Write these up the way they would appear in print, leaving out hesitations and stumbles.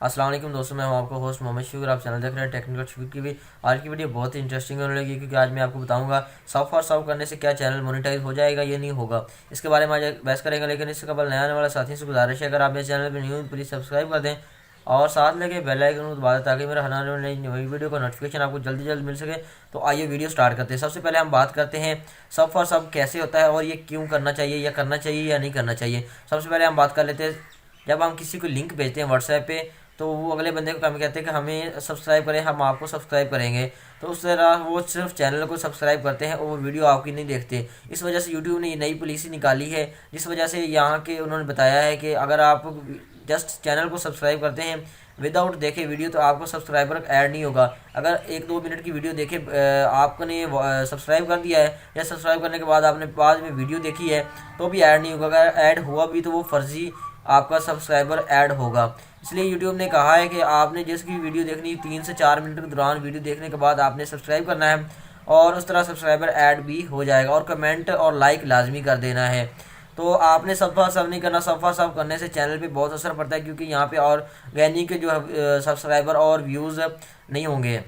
अस्सलाम वालेकुम दोस्तों, मैं हूं आपका होस्ट मोहम्मद शुक्र। आप चैनल देख रहे हैं टेक्निकल शुक्र की भी। आज की वीडियो बहुत ही इंटरेस्टिंग होने लगी क्योंकि आज मैं आपको बताऊंगा सब फॉर सब करने से क्या चैनल मोनेटाइज हो जाएगा या नहीं होगा, इसके बारे में आज बहस करेंगे। लेकिन इससे कबल नया आने वाला साथियों से गुजारिश है, अगर आप मेरे चैनल पर न्यू प्लीज़ सब्सक्राइब कर दें और साथ लेके बेल आइकन को दबा दें ताकि मेरा हर आने वाली नई वीडियो का नोटिफिकेशन आपको जल्दी जल्द मिल सके। तो आइए वीडियो स्टार्ट करते हैं। सबसे पहले हम बात करते हैं सब फॉर सब कैसे होता है और ये क्यों करना चाहिए या करना चाहिए या नहीं करना चाहिए। सबसे पहले हम बात कर लेते हैं, जब हम किसी को लिंक भेजते हैं व्हाट्सएप पे तो वो अगले बंदे को कम कहते हैं कि हमें सब्सक्राइब करें, हम आपको सब्सक्राइब करेंगे। तो उस तरह वो सिर्फ चैनल को सब्सक्राइब करते हैं और वो वीडियो आपकी नहीं देखते। इस वजह से यूट्यूब ने ये नई पॉलिसी निकाली है, जिस वजह से यहाँ के उन्होंने बताया है कि अगर आप जस्ट चैनल को सब्सक्राइब करते हैं विदाउट देखे वीडियो तो आपको सब्सक्राइबर ऐड नहीं होगा। अगर 1-2 मिनट की वीडियो देखे आपने सब्सक्राइब कर दिया है या सब्सक्राइब करने के बाद आपने बाद में वीडियो देखी है तो भी ऐड नहीं होगा। अगर ऐड हुआ भी तो वो फर्जी आपका सब्सक्राइबर ऐड होगा। इसलिए यूट्यूब ने कहा है कि आपने जिसकी वीडियो देखनी 3 से 4 मिनट के दौरान वीडियो देखने के बाद आपने सब्सक्राइब करना है और उस तरह सब्सक्राइबर ऐड भी हो जाएगा। और कमेंट और लाइक लाजमी कर देना है। तो आपने सफ़ा सब नहीं करना। सफ़ा सब करने से चैनल पे बहुत असर पड़ता है क्योंकि यहाँ पे ऑर्गेनिक जो सब्सक्राइबर और व्यूज़ नहीं होंगे।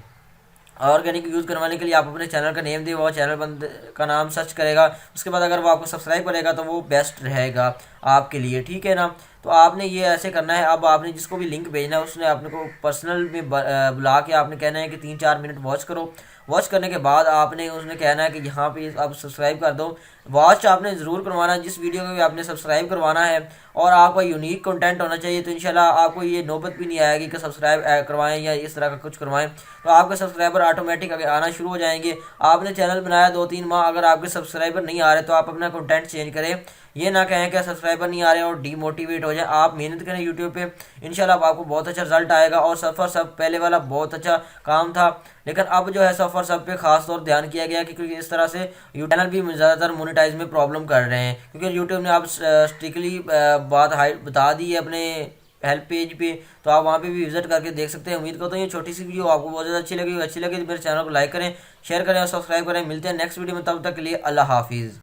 ऑर्गेनिक यूज़ करवाने के लिए आप अपने चैनल का नेम दे, वो चैनल बंद का नाम सर्च करेगा, उसके बाद अगर वो आपको सब्सक्राइब करेगा तो वो बेस्ट रहेगा आपके लिए, ठीक है ना। तो आपने ये ऐसे करना है। अब आपने जिसको भी लिंक भेजना है उसने अपने को पर्सनल में बुला के आपने कहना है कि 3-4 मिनट वॉच करो। वॉच करने के बाद आपने उसने कहना है कि यहाँ पे आप सब्सक्राइब कर दो। वॉच आपने ज़रूर करवाना है जिस वीडियो को भी आपने सब्सक्राइब करवाना है और आपका यूनिक कंटेंट होना चाहिए। तो इंशाल्लाह आपको ये नौबत भी नहीं आएगी कि सब्सक्राइब करवाएं या इस तरह का कुछ करवाएं, तो आपके सब्सक्राइबर ऑटोमेटिक आना शुरू हो जाएंगे। आपने चैनल बनाया 2-3 माह, अगर आपके सब्सक्राइबर नहीं आ रहे तो आप अपना कंटेंट चेंज करें। ये ना कहें कि सब्सक्राइबर नहीं आ रहे और डीमोटिवेट हो जाए। आप मेहनत करें यूट्यूब पे, इंशाल्लाह आपको बहुत अच्छा रिजल्ट आएगा। और सफ़र सब पहले वाला बहुत अच्छा काम था, लेकिन अब जो है सफ़र सब पे खास तौर ध्यान किया गया क्योंकि इस तरह से चैनल भी ज़्यादातर मोनेटाइज में प्रॉब्लम कर रहे हैं क्योंकि यूट्यूब ने अब स्ट्रिक्टली बात हाइड बता दी है अपने हेल्प पेज पे। तो आप वहाँ पे भी विजिट करके देख सकते हैं। उम्मीद करता हूँ ये छोटी सी वीडियो आपको बहुत ज़्यादा अच्छी लगी तो मेरे चैनल को लाइक करें, शेयर करें और सब्सक्राइब करें। मिलते हैं नेक्स्ट वीडियो में, तब तक के लिए अल्लाह हाफिज़।